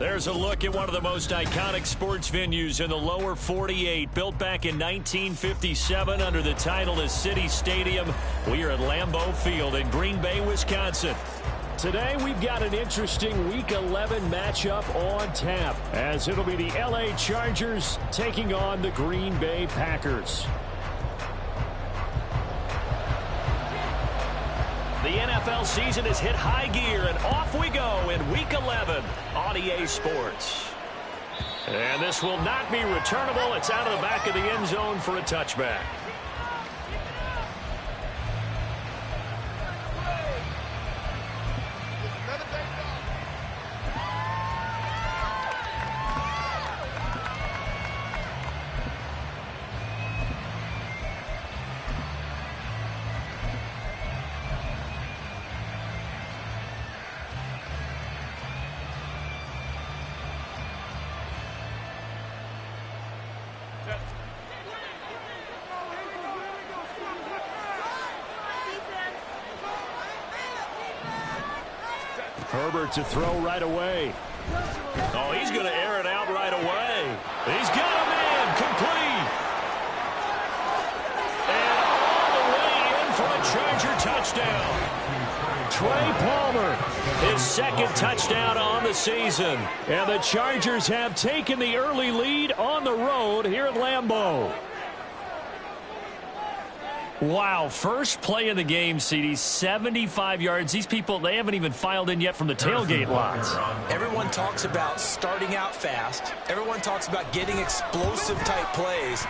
There's a look at one of the most iconic sports venues in the lower 48, built back in 1957 under the title of City Stadium. We are at Lambeau Field in Green Bay, Wisconsin. Today we've got an interesting Week 11 matchup on tap, as it'll be the LA Chargers taking on the Green Bay Packers. The NFL season has hit high gear, and off we go in Week 11 on EA Sports. And this will not be returnable. It's out of the back of the end zone for a touchback. Herbert to throw right away. Oh, he's going to air it out right away. He's got a man complete. And all the way in for a Charger touchdown. Trey Palmer, his second touchdown on the season. And the Chargers have taken the early lead on the road here at Lambeau. Wow, first play of the game, CD, 75 yards. These people, they haven't even filed in yet from the tailgate lots. Everyone talks about starting out fast. Everyone talks about getting explosive-type plays.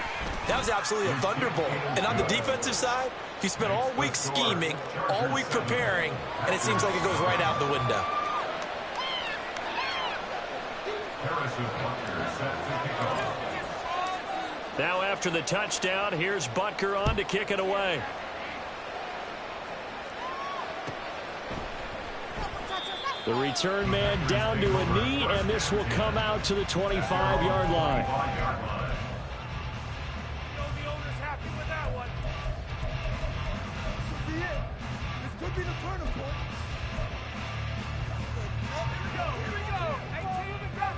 That was absolutely a thunderbolt. And on the defensive side, he spent all week scheming, all week preparing, and it seems like it goes right out the window. Now after the touchdown, here's Butker on to kick it away. The return man down to a knee, and this will come out to the 25-yard line. The owner's happy with that one. This could be it. This could be the turning point. Here we go. Hey, team, the ref.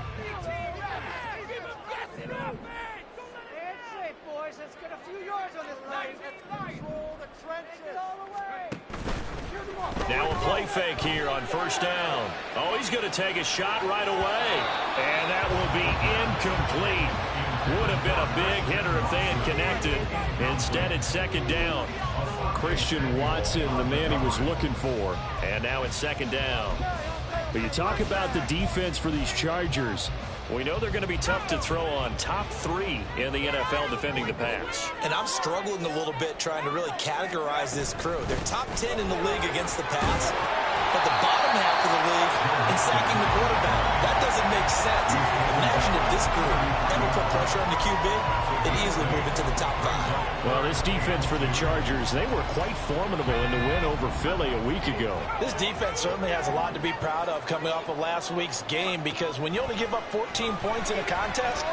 Keep him guessing up, man. Safe, boys. Let's get a few yards on this line. Let's control the trenches all the way. Now a play fake here on first down. Oh, he's going to take a shot right away. And that will be incomplete. Would have been a big hitter if they had connected. Instead, it's second down. Christian Watson, the man he was looking for. And now it's second down. But you talk about the defense for these Chargers. We know they're going to be tough to throw on. Top 3 in the NFL defending the pass. And I'm struggling a little bit trying to really categorize this crew. They're top 10 in the league against the pass, but the bottom half of the league in sacking the quarterback. That doesn't make sense. Imagine if this group ever put pressure on the QB, they'd easily move it to the top 5. Well, this defense for the Chargers, they were quite formidable in the win over Philly a week ago. This defense certainly has a lot to be proud of coming off of last week's game, because when you only give up 14 points in a contest,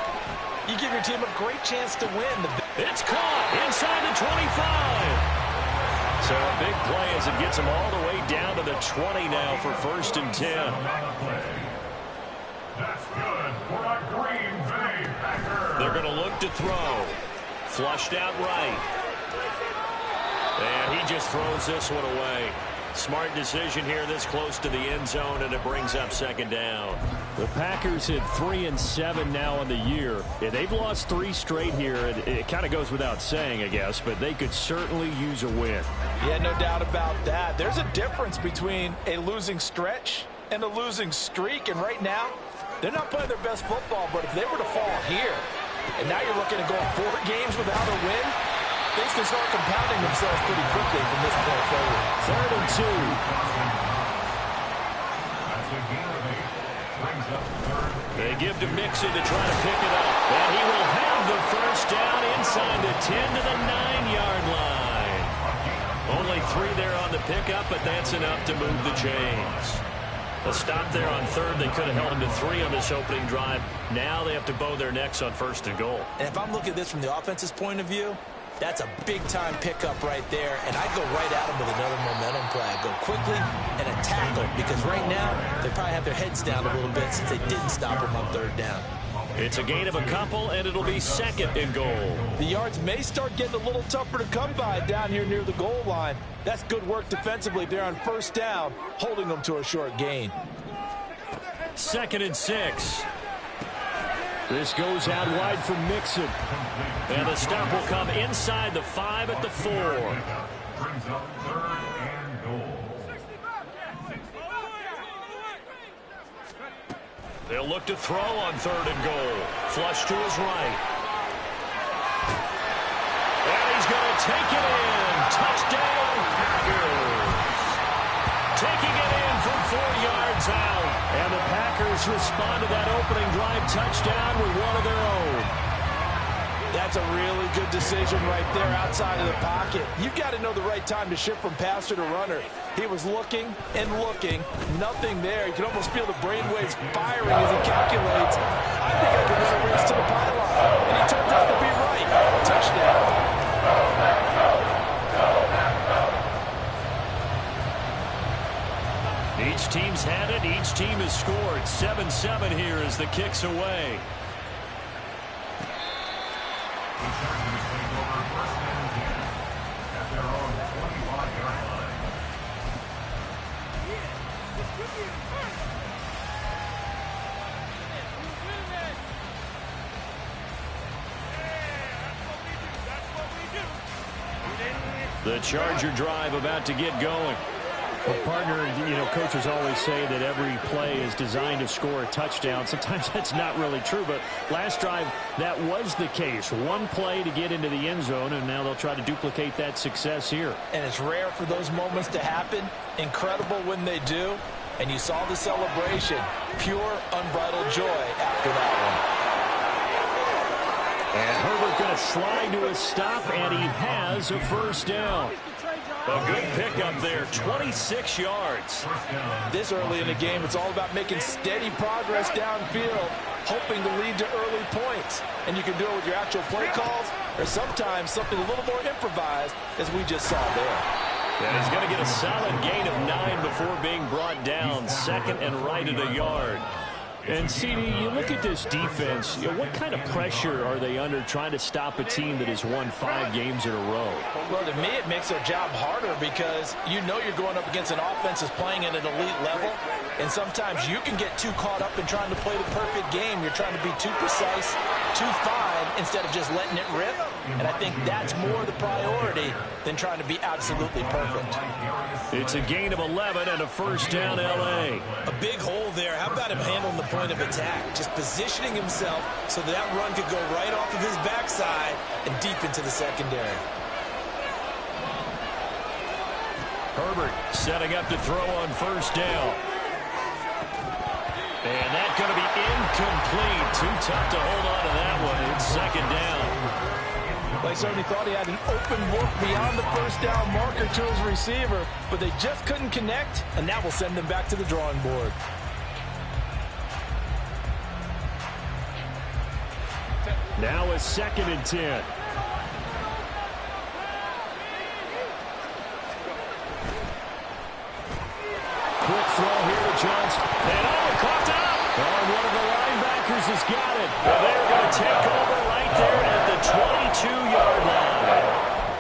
you give your team a great chance to win. It's caught inside the 25. So a big play as it gets them all the way down to the 20 now for first and 10. That's good for a Green Bay Packers. They're going to look to throw. Flushed out right. And he just throws this one away. Smart decision here this close to the end zone, and it brings up second down. The Packers hit 3-7 now on the year. Yeah, they've lost 3 straight here. It kind of goes without saying, I guess, but they could certainly use a win. Yeah, no doubt about that. There's a difference between a losing stretch and a losing streak, and right now, they're not playing their best football, but if they were to fall here, and now you're looking at going 4 games without a win, things can start compounding themselves pretty quickly from this point forward. 3rd and 2. They give to Mixon to try to pick it up. And he will have the first down inside the 10 to the 9-yard line. Only 3 there on the pickup, but that's enough to move the chains. A stop there on 3rd. They could have held him to 3 on this opening drive. Now they have to bow their necks on 1st and goal. And if I'm looking at this from the offense's point of view, That's a big-time pickup right there, and I'd go right at him with another momentum play. I'd go quickly and a tackle, because right now they probably have their heads down a little bit since they didn't stop him on 3rd down. It's a gain of a couple, and it'll be 2nd and goal. The yards may start getting a little tougher to come by down here near the goal line. That's good work defensively there on 1st down, holding them to a short gain. 2nd and 6. This goes out wide for Mixon. And the stop will come inside the 5 at the 4. Brings up 3rd and goal. They'll look to throw on 3rd and goal. Flush to his right. And he's going to take it in. Touchdown, Packers. Taking it in from 4 yards out. And the Packers respond to that opening drive touchdown with one of their own. That's a really good decision right there outside of the pocket. You've got to know the right time to shift from passer to runner. He was looking and looking. Nothing there. You can almost feel the brainwaves firing as he calculates. I think I can run a race to the pylon. And he turns out to be right. Touchdown. Each team's had it. Each team has scored. 7-7 here as the kick's away. The Charger drive about to get going. Well, partner, coaches always say that every play is designed to score a touchdown. Sometimes that's not really true, but last drive, that was the case. One play to get into the end zone, and now they'll try to duplicate that success here. And it's rare for those moments to happen. Incredible when they do. And you saw the celebration. Pure, unbridled joy after that one. And Herbert going to slide to a stop, and he has a 1st down. A good pickup there, 26 yards. This early in the game, it's all about making steady progress downfield, hoping to lead to early points. And you can do it with your actual play calls, or sometimes something a little more improvised, as we just saw there. And he's going to get a solid gain of 9 before being brought down, 2nd and right at a yard. And, CD, you look at this defense, what kind of pressure are they under trying to stop a team that has won 5 games in a row? Well, to me, it makes their job harder because you know you're going up against an offense that's playing at an elite level, and sometimes you can get too caught up in trying to play the perfect game. You're trying to be too precise, too fine, instead of just letting it rip, and I think that's more the priority than trying to be absolutely perfect. It's a gain of 11 and a 1st down, L.A. A big hole there. How about him handling the point of attack? Just positioning himself so that run could go right off of his backside and deep into the secondary. Herbert setting up to throw on 1st down. And that's going to be incomplete. Too tough to hold on to that one. It's 2nd down. They certainly thought he had an open look beyond the 1st down marker to his receiver, but they just couldn't connect, and that will send them back to the drawing board. Now a 2nd and 10. Quick throw here to Johnston. And caught up. Oh, one of the linebackers has got it. Well, they're going to take over right there at the 22-yard line.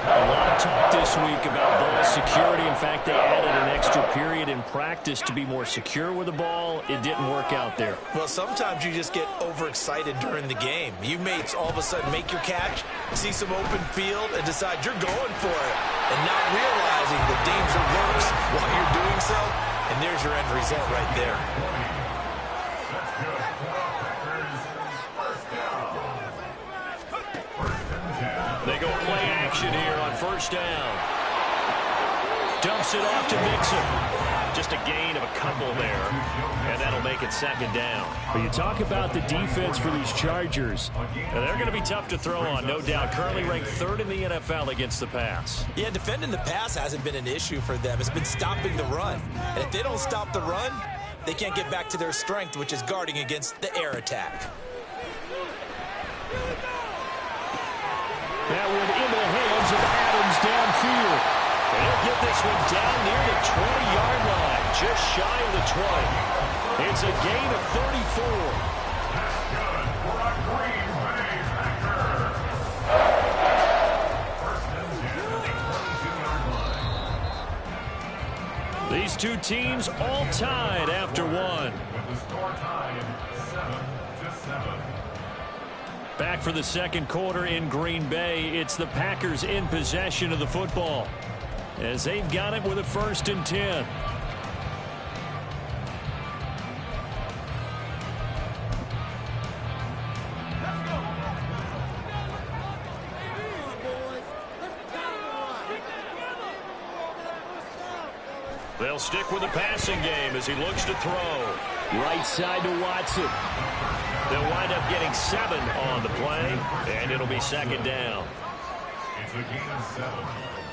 A lot of talk this week about ball security. In fact, they added an extra period in practice to be more secure with the ball. It didn't work out there. Well, sometimes you just get overexcited during the game. You may all of a sudden make your catch, see some open field, and decide you're going for it, and not realizing the danger lurks while you're doing so. And there's your end result right there. They go play action here on 1st down. Dumps it off to Mixon. Just a gain of a couple there, and that'll make it 2nd down. But you talk about the defense for these Chargers. And they're going to be tough to throw on, no doubt. Currently ranked 3rd in the NFL against the pass. Yeah, defending the pass hasn't been an issue for them. It's been stopping the run. And if they don't stop the run, they can't get back to their strength, which is guarding against the air attack. That one into the hands throws it Adams downfield. And he'll get this one down near the 20-yard line, just shy of the 20. It's a gain of 34. That's good for a Green Bay Packer. First and 10 at the 22-yard line. These two teams all tied after one. With the score tied 7-7. Back for the second quarter in Green Bay. It's the Packers in possession of the football, as they've got it with a 1st and 10. They'll stick with the passing game as he looks to throw. Right side to Watson. They'll wind up getting 7 on the play, and it'll be 2nd down. It's a gain of 7.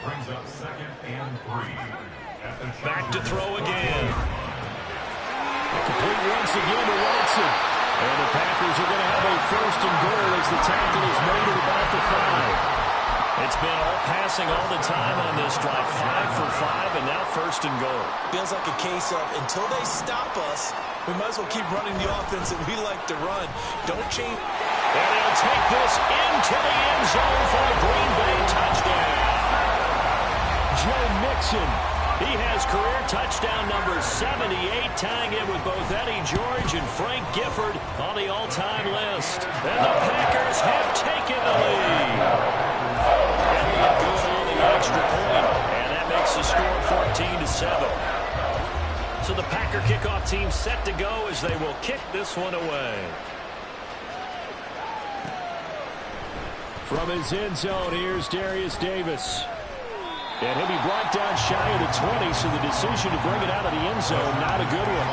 Brings up 2nd and 3. Back to throw again. Complete once again to Watson. And the Packers are going to have a 1st and goal as the tackle is made at about the 5. It's been all passing all the time on this drive. 5 for 5, and now 1st and goal. Feels like a case of until they stop us, we might as well keep running the offense that we like to run. Don't change. And they'll take this into the end zone for a Green Bay touchdown. Joe Mixon, he has career touchdown number 78, tying it with both Eddie George and Frank Gifford on the all-time list. And the Packers have taken the lead. Elliott goes on the extra point, and that makes the score 14-7. So the Packer kickoff team set to go as they will kick this one away. From his end zone, here's Darius Davis. And he'll be brought down shy of the 20, so the decision to bring it out of the end zone, not a good one.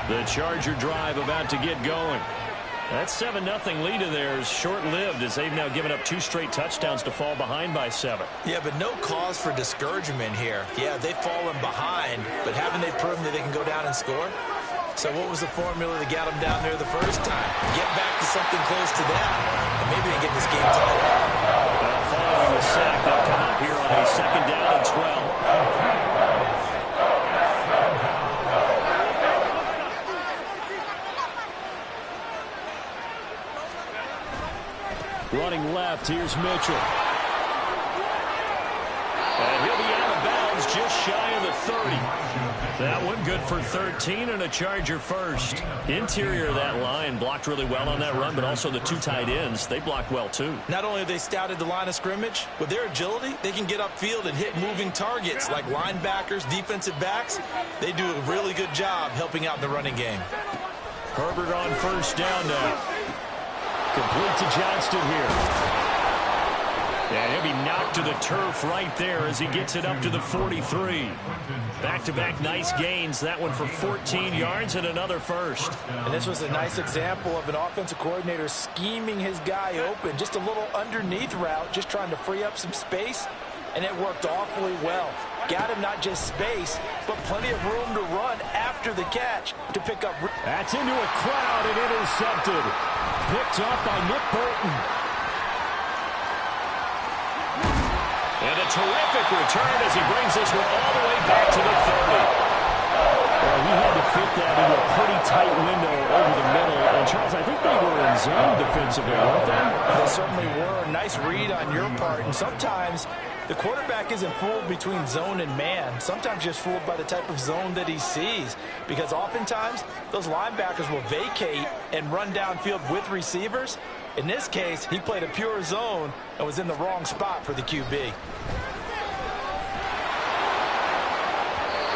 The Charger drive about to get going. That 7-0 lead of theirs short-lived as they've now given up 2 straight touchdowns to fall behind by 7. Yeah, but no cause for discouragement here. Yeah, they've fallen behind, but haven't they proven that they can go down and score? So what was the formula that got them down there the first time? Get back to something close to that, and maybe they get this game tied up. Well, following the sack, they'll come up here on a 2nd down and 12. Running left, here's Mitchell. And he'll be out of bounds just shy of the 30. That one good for 13 and a Charger first. Interior of that line blocked really well on that run, but also the 2 tight ends, they blocked well too. Not only have they scouted the line of scrimmage, with their agility, they can get upfield and hit moving targets like linebackers, defensive backs. They do a really good job helping out in the running game. Herbert on 1st down now. Complete to Johnston here. And he'll be knocked to the turf right there as he gets it up to the 43. Back-to-back nice gains. That one for 14 yards and another first. And this was a nice example of an offensive coordinator scheming his guy open. Just a little underneath route, just trying to free up some space, and it worked awfully well. Got him not just space, but plenty of room to run after the catch to pick up. That's into a crowd and intercepted. Picked off by Nick Bolton. And a terrific return as he brings this one all the way back to the 30. Well, he had to fit that into a pretty tight window over the middle. And, Charles, I think they were in zone defensively, weren't they? They certainly were. Nice read on your part. And sometimes the quarterback isn't fooled between zone and man. Sometimes just fooled by the type of zone that he sees. Because oftentimes, those linebackers will vacate and run downfield with receivers. In this case, he played a pure zone and was in the wrong spot for the QB.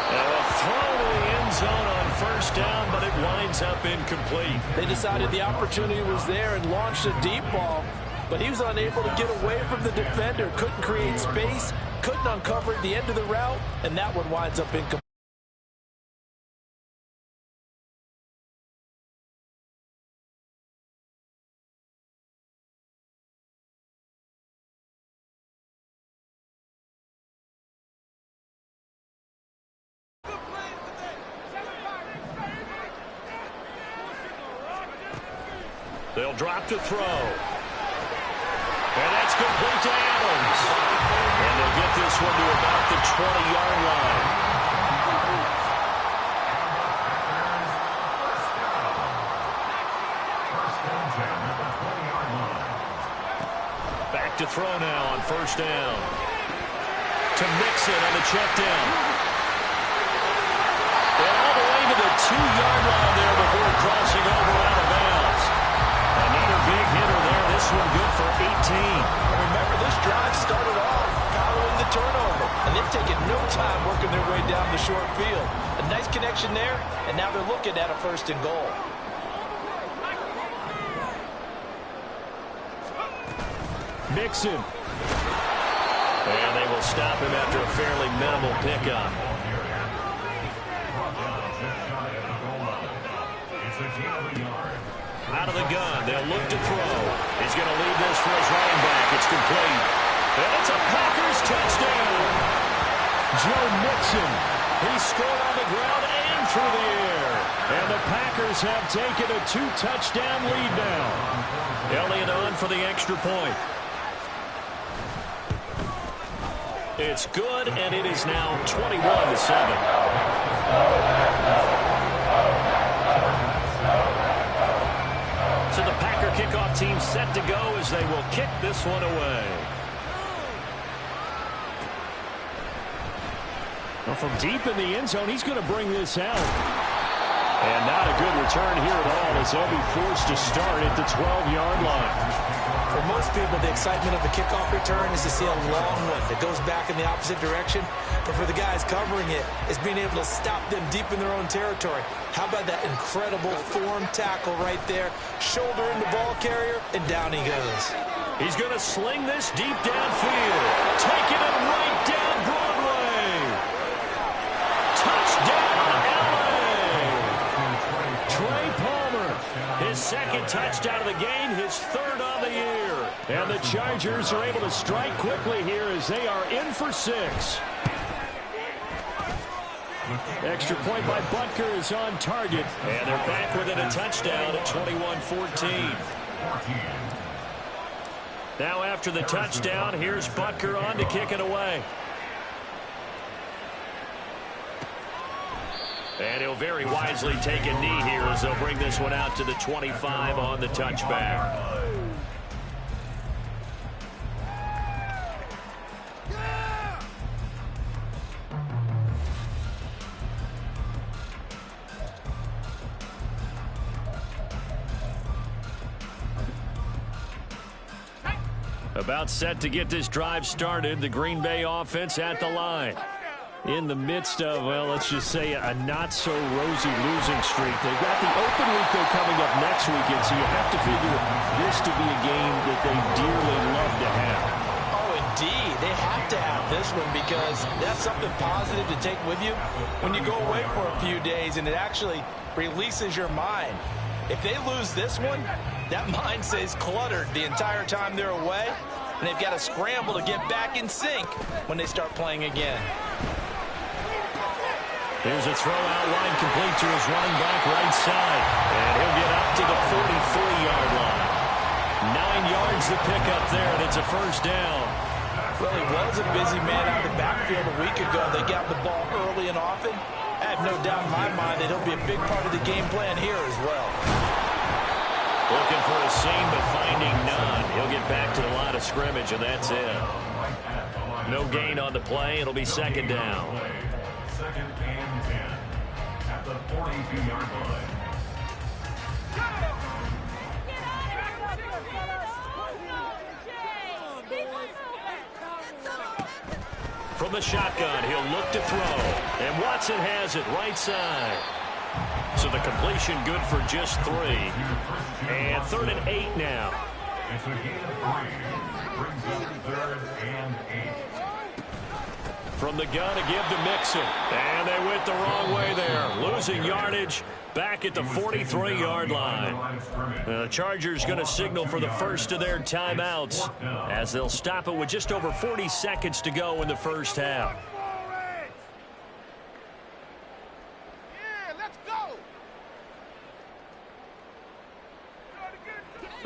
Now a throw to the end zone on 1st down, but it winds up incomplete. They decided the opportunity was there and launched a deep ball, but he was unable to get away from the defender, couldn't create space, couldn't uncover the end of the route, and that one winds up incomplete. They'll drop to throw. And that's complete to Adams. And they'll get this one to about the 20-yard line. Back to throw now on first down. To Mixon on the check down. And all the way to the 2-yard line there before crossing over out of bounds. Another big hitter there. This one good for 18. Remember, this drive started off following the turnover, and they've taken no time working their way down the short field. A nice connection there, and now they're looking at a 1st and goal. Mixon. And they will stop him after a fairly minimal pickup. Out of the gun, they'll look to throw. He's going to leave this for his running back. It's complete. And it's a Packers touchdown. Joe Mixon. He scored on the ground and through the air. And the Packers have taken a 2-touchdown lead now. Elliott on for the extra point. It's good, and it is now 21-7. So the Packer kickoff team set to go as they will kick this one away. Well, from deep in the end zone, he's going to bring this out. And not a good return here at all as they'll be forced to start at the 12-yard line. For most people, the excitement of the kickoff return is to see a long one that goes back in the opposite direction. But for the guys covering it, it's being able to stop them deep in their own territory. How about that incredible form tackle right there? Shoulder in the ball carrier, and down he goes. He's going to sling this deep downfield. Taking it right down Broadway. Touchdown, LA! Trey Palmer, his 2nd touchdown of the game, his 3rd on the year. And the Chargers are able to strike quickly here as they are in for 6. Extra point by Butker is on target. And they're back within a touchdown at 21-14. Now after the touchdown, here's Butker on to kick it away. And he'll very wisely take a knee here as they'll bring this one out to the 25 on the touchback. About set to get this drive started. The Green Bay offense at the line. In the midst of, well, let's just say a not-so-rosy losing streak. They've got the open week, though, coming up next weekend, so you have to figure this to be a game that they dearly love to have. Oh, indeed. They have to have this one because that's something positive to take with you when you go away for a few days, and it actually releases your mind. If they lose this one, that mind stays cluttered the entire time they're away, and they've got to scramble to get back in sync when they start playing again. Here's a throw out line complete to his running back right side. And he'll get up to the 43-yard line. 9 yards to pick up there, and it's a 1st down. Well, he was a busy man out of the backfield a week ago. They got the ball early and often. I have no doubt in my mind that he'll be a big part of the game plan here as well. Looking for a seam, but finding none. He'll get back to the line of scrimmage, and that's it. No gain on the play. It'll be 2nd down. 2nd and 10 at the 42-yard line. From the shotgun, he'll look to throw. And Watson has it right side. So the completion good for just 3. And 3rd and 8 now. It's a gain of 3. Brings up 3rd and 8. From the gun to give to Mixon. And they went the wrong way there. Losing yardage back at the 43-yard line. The Chargers going to signal for the first of their timeouts as they'll stop it with just over 40 seconds to go in the first half.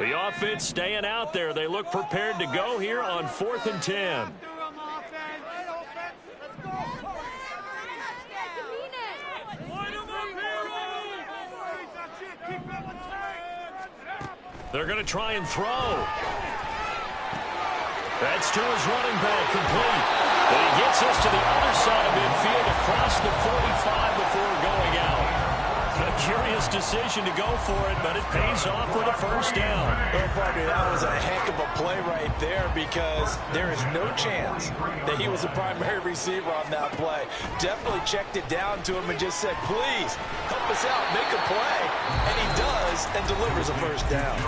The offense staying out there. They look prepared to go here on 4th and 10. They're going to try and throw. That's to his running back, complete. And he gets us to the other side of midfield across the 45 before going out. A curious decision to go for it, but it pays off with a first down. Well, partner, that was a heck of a play right there because there is no chance that he was a primary receiver on that play. Definitely checked it down to him and just said, please, help us out, make a play. And he does and delivers a first down.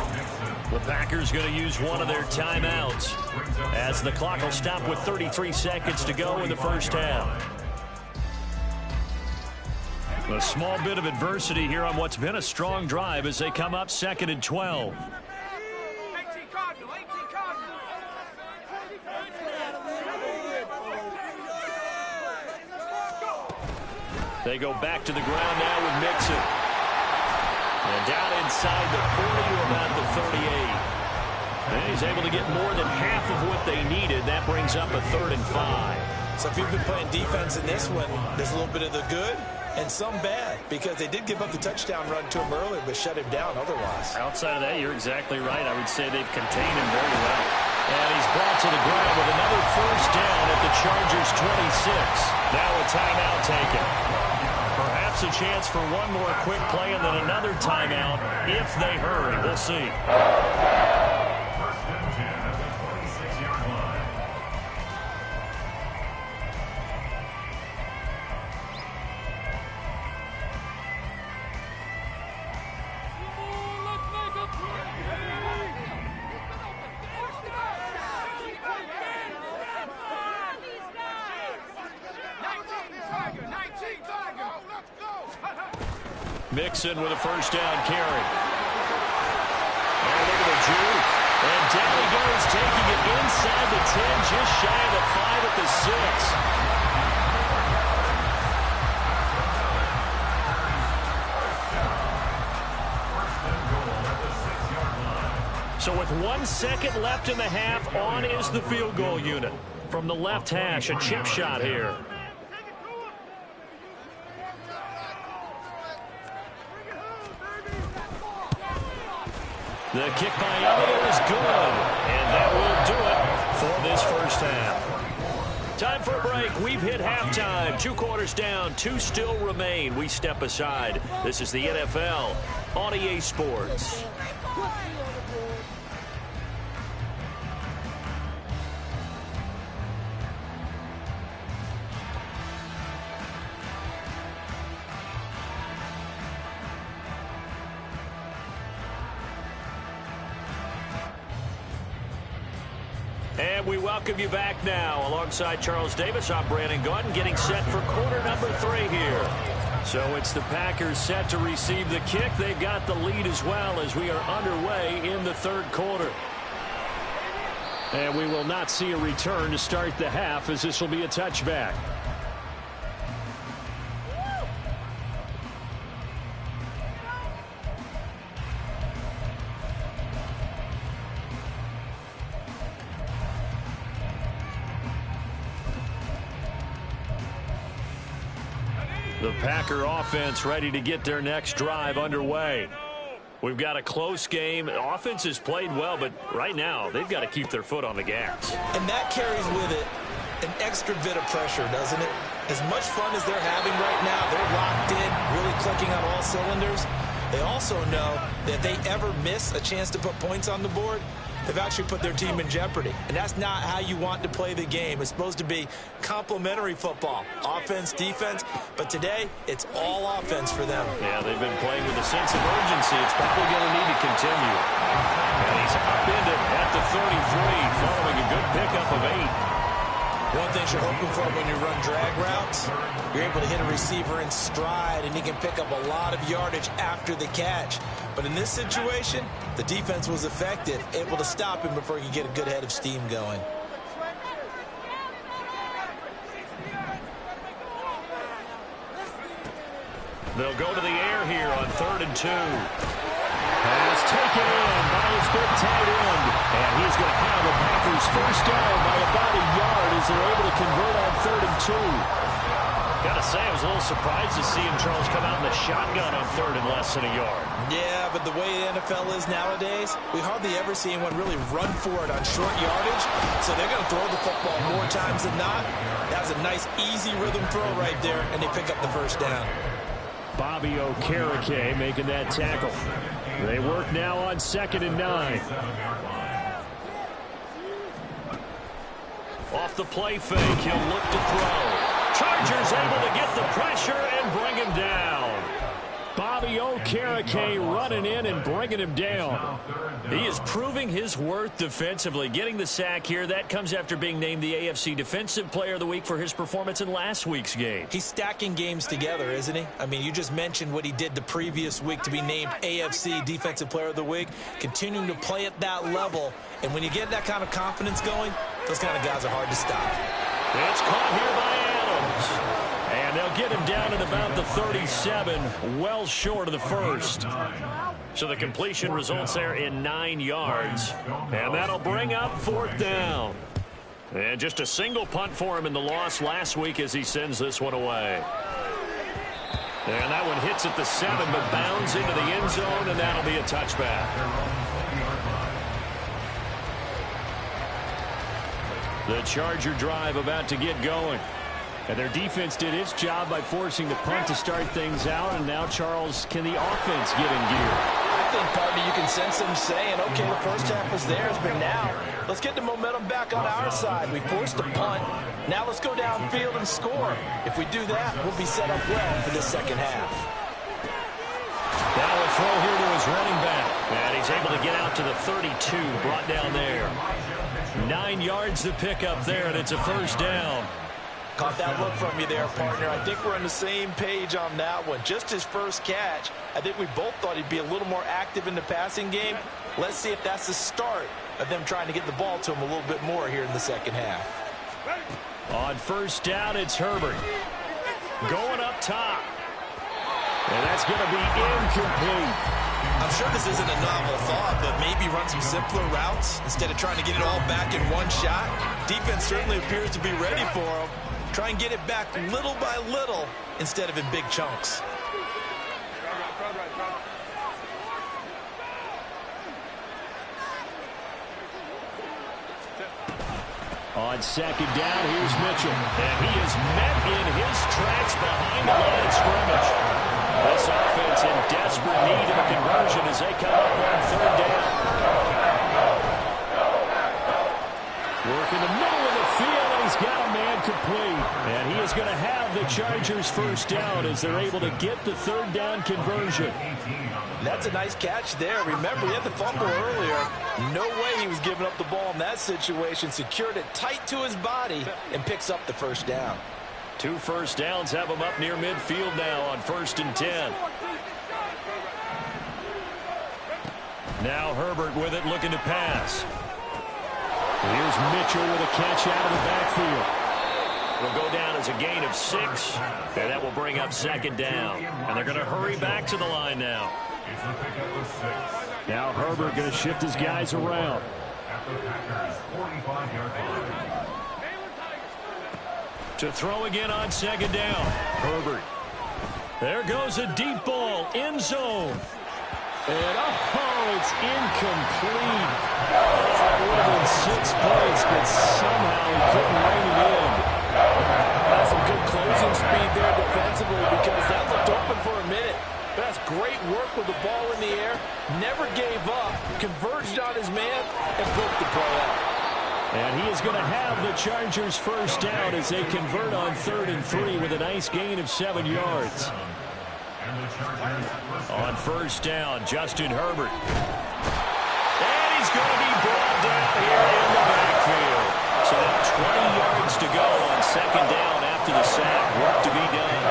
The Packers going to use one of their timeouts as the clock will stop with 33 seconds to go in the first half. A small bit of adversity here on what's been a strong drive as they come up 2nd and 12. They go back to the ground now with Mixon. And down inside the 40 to about the 38. And he's able to get more than half of what they needed. That brings up a 3rd and 5. So if you've been playing defense in this one, there's a little bit of the good and some bad, because they did give up the touchdown run to him earlier, but shut him down otherwise. Outside of that, you're exactly right. I would say they've contained him very well. And he's brought to the ground with another first down at the Chargers' 26. Now a timeout taken. Perhaps a chance for one more quick play and then another timeout if they hurry. We'll see. Mixon with a first down carry. And look at the juke. And down he goes, taking it inside the 10, just shy of the 5 at the 6. So with 1 second left in the half, on is the field goal unit. From the left hash, a chip shot here. The kick by Elliott is good, and that will do it for this first half. Time for a break. We've hit halftime. 2 quarters down, 2 still remain. We step aside. This is the NFL on EA Sports. And we welcome you back now. Alongside Charles Davis, I'm Brandon Gaudin, getting set for quarter number 3 here. So it's the Packers set to receive the kick. They've got the lead as well as we are underway in the 3rd quarter. And we will not see a return to start the half, as this will be a touchback. The Packer offense ready to get their next drive underway. We've got a close game. Offense has played well, but right now they've got to keep their foot on the gas. And that carries with it an extra bit of pressure, doesn't it? As much fun as they're having right now, they're locked in, really clicking on all cylinders. They also know that if they ever miss a chance to put points on the board, they've actually put their team in jeopardy. And that's not how you want to play the game. It's supposed to be complementary football, offense, defense. But today, it's all offense for them. Yeah, they've been playing with a sense of urgency. It's probably going to need to continue. And he's upended at the 33, following a good pickup of 8. One thing you're hoping for when you run drag routes, you're able to hit a receiver in stride, and he can pick up a lot of yardage after the catch. But in this situation, the defense was effective, able to stop him before he could get a good head of steam going. They'll go to the air here on 3rd and 2. Pass taken in by his big tight end. And he's going to have the Packers first down by about a yard as they're able to convert on 3rd and 2. Got to say, I was a little surprised to see him, Charles, come out in the shotgun on 3rd and less than a yard. Yeah, but the way the NFL is nowadays, we hardly ever see anyone really run for it on short yardage. So they're going to throw the football more times than not. That was a nice, easy rhythm throw right there, and they pick up the first down. Bobby Okereke making that tackle. They work now on 2nd and 9. Off the play fake, he'll look to throw. Chargers able to get the pressure and bring him down. Bobby Okereke running in and bringing him down. He is proving his worth defensively. Getting the sack here, that comes after being named the AFC Defensive Player of the Week for his performance in last week's game. He's stacking games together, isn't he? I mean, you just mentioned what he did the previous week to be named AFC Defensive Player of the Week. Continuing to play at that level. And when you get that kind of confidence going, those kind of guys are hard to stop. It's caught here by Adams. And they'll get him down at about the 37, well short of the first. So the completion results there in 9 yards. And that'll bring up 4th down. And just a single punt for him in the loss last week as he sends this one away. And that one hits at the 7, but bounds into the end zone, and that'll be a touchback. The Charger drive about to get going. And their defense did its job by forcing the punt to start things out. And now, Charles, can the offense get in gear? I think, partner, you can sense them saying, okay, the first half was theirs, but now let's get the momentum back on our side. We forced a punt. Now let's go downfield and score. If we do that, we'll be set up well for the second half. Now a throw here to his running back. And he's able to get out to the 32, brought down there. 9 yards to pick up there, and it's a first down. Caught that look from you there, partner. I think we're on the same page on that one. Just his first catch. I think we both thought he'd be a little more active in the passing game. Let's see if that's the start of them trying to get the ball to him a little bit more here in the second half. On first down, it's Herbert. Going up top. And that's going to be incomplete. I'm sure this isn't a novel thought, but maybe run some simpler routes instead of trying to get it all back in one shot. Defense certainly appears to be ready for him. Try and get it back little by little instead of in big chunks. On second down, here's Mitchell. And he is met in his tracks behind the line of scrimmage. This offense in desperate need of a conversion as they come up on 3rd down. Work in the middle of the field, and he's got a man complete. And he is going to have the Chargers first down as they're able to get the 3rd down conversion. That's a nice catch there. Remember, he had the fumble earlier. No way he was giving up the ball in that situation. Secured it tight to his body and picks up the first down. 2 first downs have him up near midfield now on 1st and 10. Now Herbert with it, looking to pass. Here's Mitchell with a catch out of the backfield. Will go down as a gain of 6, and that will bring up 2nd down. And they're going to hurry back to the line now. Now Herbert going to shift his guys around. To throw again on 2nd down. Herbert. There goes a deep ball, end zone. And it's incomplete. It would have been 6 points, but somehow he couldn't rein it in. That's some good closing speed there defensively because that looked open for a minute. That's great work with the ball in the air. Never gave up, converged on his man, and broke the play out. And he is going to have the Chargers first down as they convert on 3rd and 3 with a nice gain of 7 yards. On first down, Justin Herbert. And he's going to be brought down here in the backfield. So now 20 yards to go on 2nd down after the sack. Work to be done.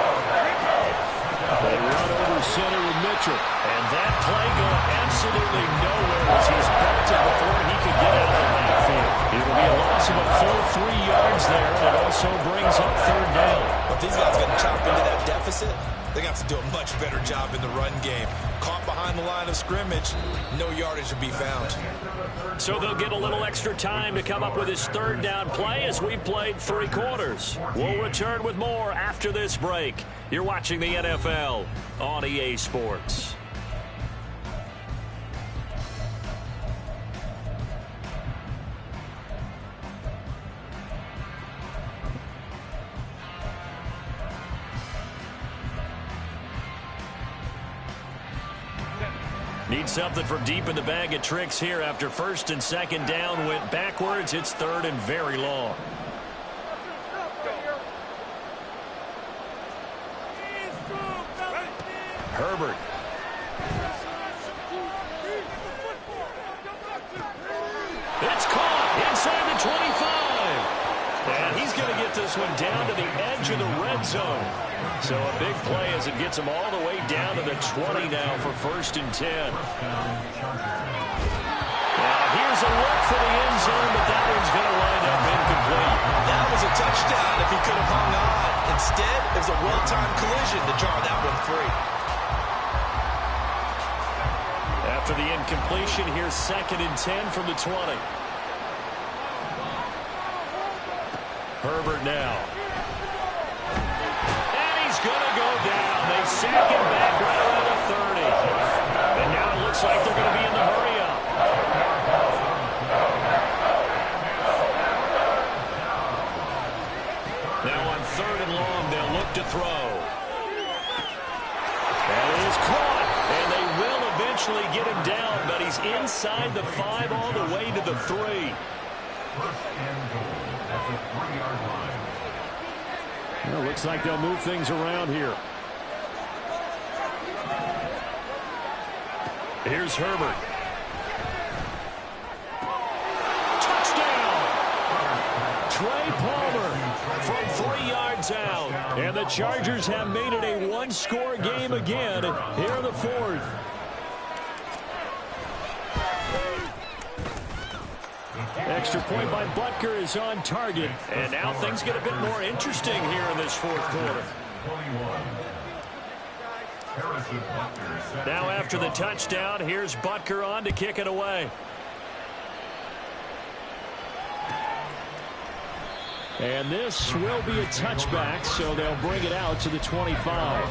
They run over center with Mitchell. And that play going absolutely nowhere as he's belted before he could get out of the backfield. It'll be a loss of a full 3 yards there. It also brings up 3rd down. But these guys are going to chop into that deficit. They're going to have to do a much better job in the run game. Caught behind behind the line of scrimmage, no yardage to be found. So they'll get a little extra time to come up with his third down play as we've played 3 quarters. We'll return with more after this break. You're watching the NFL on EA Sports. Need something from deep in the bag of tricks here after first and second down went backwards. It's third and very long. Herbert. It's caught inside the 25. And he's going to get this one down to the edge of the red zone. So a big play as it gets him all the way down to the 20 now for first and 10. Now here's a look for the end zone, but that one's going to wind up incomplete. That was a touchdown if he could have hung on. Instead, it was a well-timed collision to draw that one free. After the incompletion, here's second and 10 from the 20. Herbert now. And he's going to go down. They sack him back right around the 30. And now it looks like they're going to be in the hurry-up. Now on third and long, they'll look to throw. And it is caught. And they will eventually get him down, but he's inside the 5 all the way to the 3. First and goal at the 3-yard line. Well, looks like they'll move things around here. Here's Herbert. Touchdown! Trey Palmer from 3 yards out. And the Chargers have made it a one-score game again here in the 4th. Extra point by Butker is on target. And now things get a bit more interesting here in this 4th quarter. 21. Now after the touchdown, here's Butker on to kick it away. And this will be a touchback, so they'll bring it out to the 25.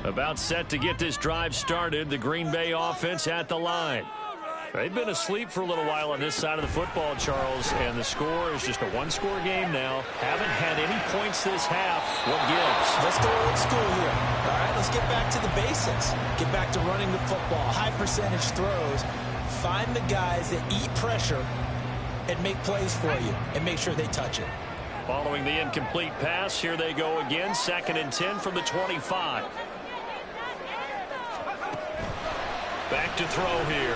About set to get this drive started, the Green Bay offense at the line. They've been asleep for a little while on this side of the football, Charles, and the score is just a one-score game now. Haven't had any points this half. What gives? Let's go old school here. All right, let's get back to the basics. Get back to running the football, high percentage throws. Find the guys that eat pressure and make plays for you and make sure they touch it. Following the incomplete pass, here they go again. Second and 10 from the 25. Back to throw here.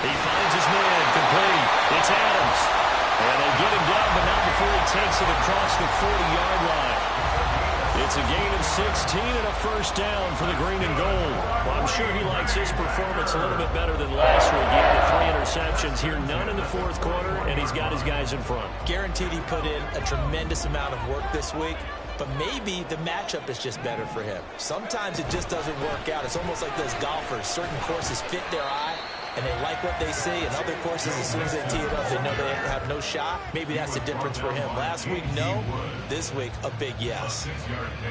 He finds his man, complete. It's Adams. And they get him down, but not before he takes it across the 40-yard line. It's a gain of 16 and a first down for the green and gold. Well, I'm sure he likes his performance a little bit better than last week. He had 3 interceptions here, none in the 4th quarter, and he's got his guys in front. Guaranteed he put in a tremendous amount of work this week. But maybe the matchup is just better for him. Sometimes it just doesn't work out. It's almost like those golfers. Certain courses fit their eye, and they like what they see. And other courses, as soon as they tee it up, they know they have no shot. Maybe that's the difference for him. Last week, no. This week, a big yes.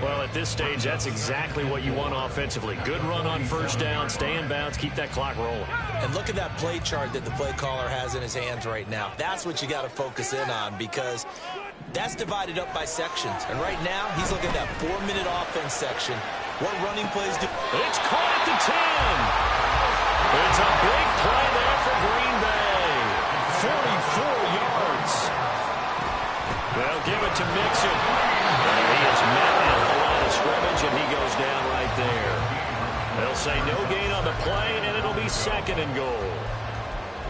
Well, at this stage, that's exactly what you want offensively. Good run on first down, stay in bounds, keep that clock rolling. And look at that play chart that the play caller has in his hands right now. That's what you got to focus in on, because that's divided up by sections. And right now, he's looking at that 4-minute offense section. What running plays do? It's caught at the 10. It's a big play there for Green Bay. 44 yards. They'll give it to Mixon. And he is met at the line of scrimmage, and he goes down right there. They'll say no gain on the play, and it'll be second and goal.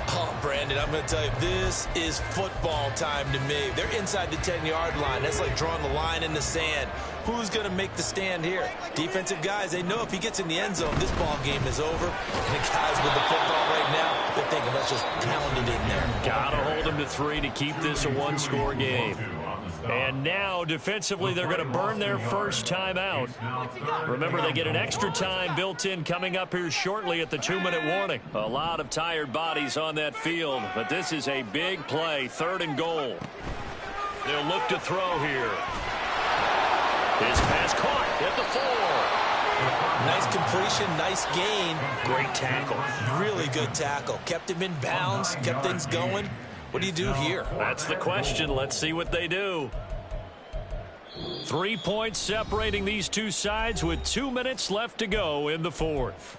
Oh, Brandon, I'm going to tell you, this is football time to me. They're inside the 10-yard line. That's like drawing the line in the sand. Who's going to make the stand here? Defensive guys, they know if he gets in the end zone, this ball game is over. And the guys with the football right now, they're thinking, let's just pound it in there. Got to hold him to 3 to keep this a one-score game. And now, defensively, they're going to burn their first timeout. Remember, they get an extra time built in coming up here shortly at the 2-minute warning. A lot of tired bodies on that field, but this is a big play, 3rd and goal. They'll look to throw here. His pass caught at the 4. Nice completion, nice gain. Great tackle. Really good tackle. Kept him in bounds, kept things going. What do you do here? That's the question. Let's see what they do. 3 points separating these two sides with 2 minutes left to go in the 4th.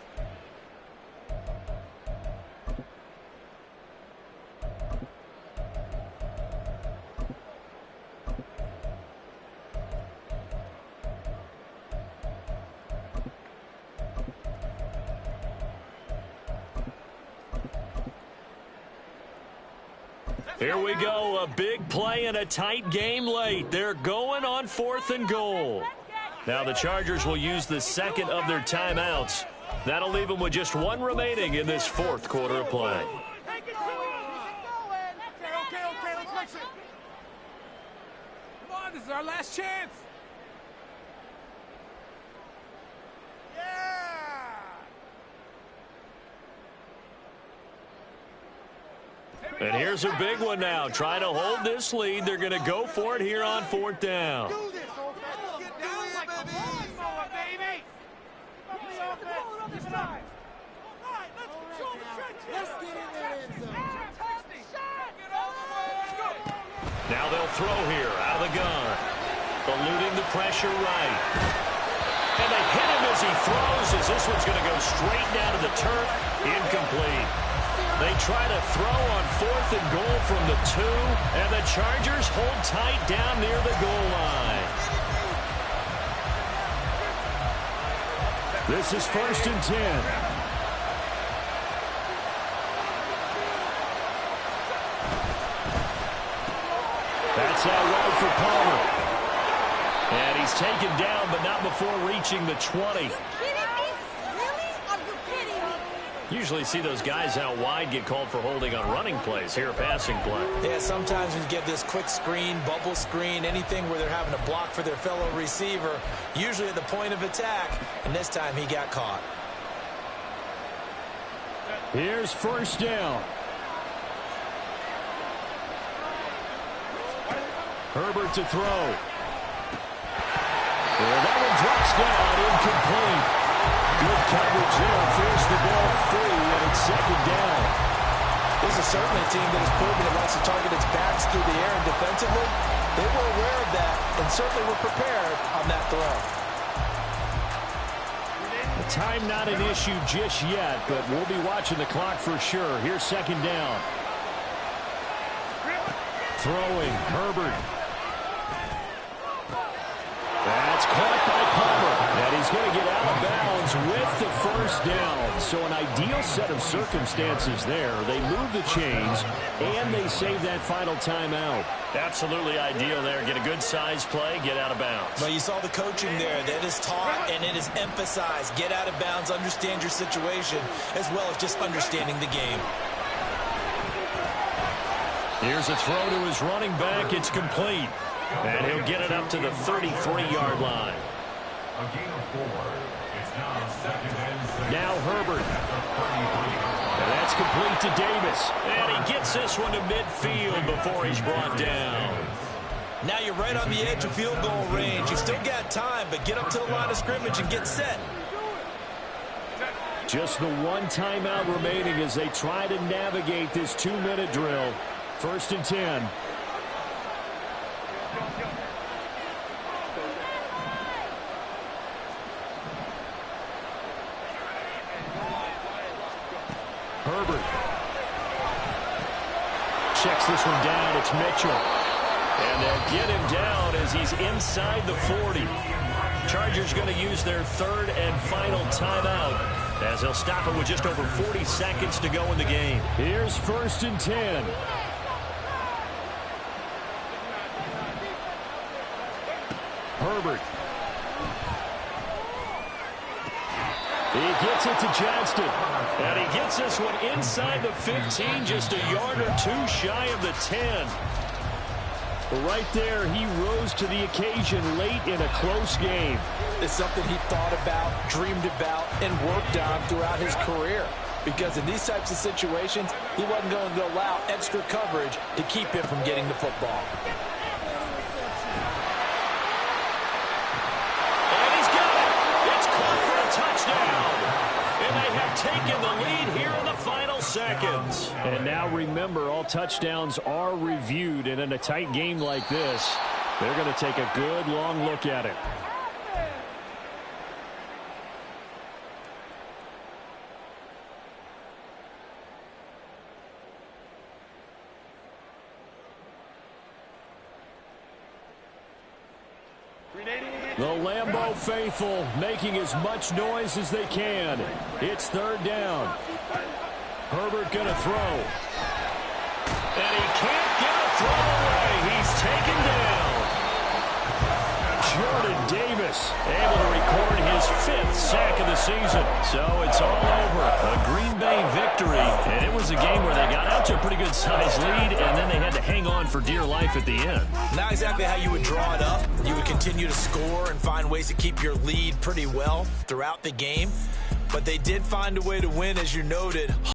Here we go, a big play and a tight game late. They're going on 4th and goal. Now the Chargers will use the second of their timeouts. That'll leave them with just 1 remaining in this 4th quarter of play. Okay, let's mix it. Come on, this is our last chance. And here's a big one now. Trying to hold this lead. They're going to go for it here on 4th down. Do this, get down like a lawnmower, baby. Up the offense this time. All right, let's control the trenches. Let's get in there end zone. Now they'll throw here out of the gun. Eluding the pressure right. And they hit him as he throws, as this one's going to go straight down to the turf. Incomplete. They try to throw on 4th and goal from the 2, and the Chargers hold tight down near the goal line. This is 1st and 10. That's out right for Palmer. And he's taken down, but not before reaching the 20. Usually see those guys out wide get called for holding on running plays. Here a passing play. Yeah, sometimes when you get this quick screen, bubble screen, anything where they're having to block for their fellow receiver, usually at the point of attack, and this time he got caught. Here's 1st down. Herbert to throw. And that one drops down, incomplete. Good coverage there, forced the ball free, and it's 2nd down. This is certainly a team that has proven it wants to target its backs through the air, and defensively, they were aware of that and certainly were prepared on that throw. The time not an issue just yet, but we'll be watching the clock for sure. Here's 2nd down. Throwing, Herbert. That's caught by Palmer, and he's going to get out of bounds with the 1st down. So an ideal set of circumstances there. They move the chains, and they save that final timeout. Absolutely ideal there. Get a good size play, get out of bounds. Well, you saw the coaching there. That is taught and it is emphasized. Get out of bounds, understand your situation, as well as just understanding the game. Here's a throw to his running back. It's complete. And he'll get it up to the 33-yard line. A gain of 4. It's now 2nd and 6. Now Herbert. And that's complete to Davis. And he gets this one to midfield before he's brought down. Now you're right on the edge of field goal range. You've still got time, but get up to the line of scrimmage and get set. Just the 1 timeout remaining as they try to navigate this 2-minute drill. 1st and 10. Herbert checks this one down. It's Mitchell. And they'll get him down as he's inside the 40. Chargers going to use their 3rd and final timeout. as they'll stop it with just over 40 seconds to go in the game. Here's 1st and 10. Herbert. He gets it to Johnston. And he gets this one inside the 15, just a yard or two shy of the 10. Right there, he rose to the occasion late in a close game. It's something he thought about, dreamed about, and worked on throughout his career. Because in these types of situations, he wasn't going to allow extra coverage to keep him from getting the football. And he's got it. It's caught for a touchdown. And they have taken the lead here in the final seconds. And now remember, all touchdowns are reviewed, and in a tight game like this, they're going to take a good long look at it. The Lambeau faithful making as much noise as they can. It's 3rd down. Herbert going to throw. And he can't get a throw away. He's taken down. Jordan Davis able to record his 5th sack of the season. So it's all over. A Green Bay victory. And it was a game where they got out to a pretty good size lead, and then they had to hang on for dear life at the end. Not exactly how you would draw it up. You would continue to score and find ways to keep your lead pretty well throughout the game. But they did find a way to win, as you noted.